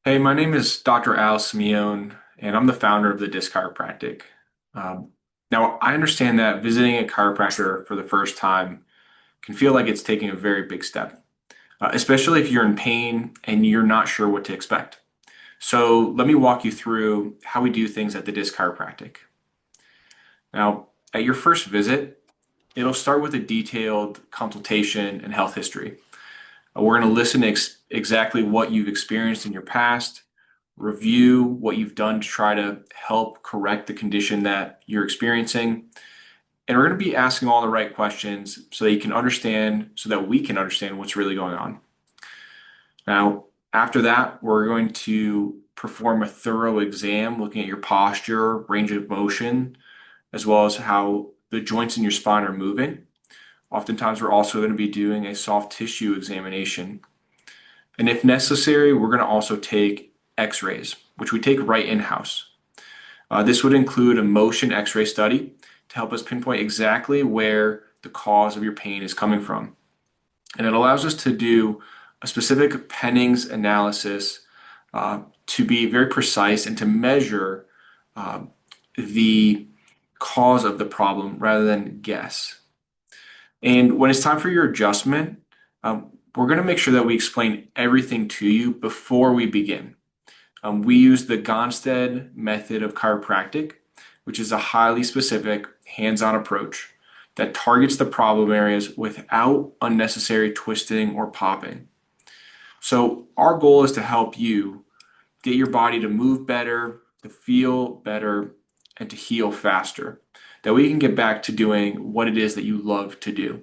Hey, my name is Dr. Al Simeone, and I'm the founder of the Disc Chiropractic. Um, Now, I understand that visiting a chiropractor for the first time can feel like it's taking a very big step, especially if you're in pain and you're not sure what to expect. So, let me walk you through how we do things at the Disc Chiropractic. Now, at your first visit, it'll start with a detailed consultation and health history. We're going to listen to exactly what you've experienced in your past, review what you've done to try to help correct the condition that you're experiencing. And we're going to be asking all the right questions so that you can understand, so that we can understand what's really going on. Now, after that, we're going to perform a thorough exam looking at your posture, range of motion, as well as how the joints in your spine are moving. Oftentimes, we're also going to be doing a soft tissue examination. And if necessary, we're going to also take x-rays, which we take right in-house. This would include a motion x-ray study to help us pinpoint exactly where the cause of your pain is coming from. And it allows us to do a specific Penning's analysis to be very precise and to measure uh, the cause of the problem rather than guess. And when it's time for your adjustment, we're going to make sure that we explain everything to you before we begin. We use the Gonstead method of chiropractic, which is a highly specific, hands-on approach that targets the problem areas without unnecessary twisting or popping. So our goal is to help you get your body to move better, to feel better, and to heal faster. That we can get back to doing what it is that you love to do.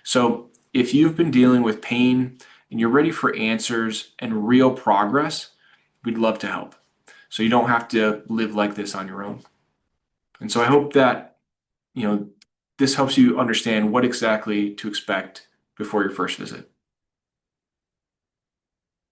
So if you've been dealing with pain and you're ready for answers and real progress, we'd love to help. So you don't have to live like this on your own. And so I hope that, you know, this helps you understand what exactly to expect before your first visit.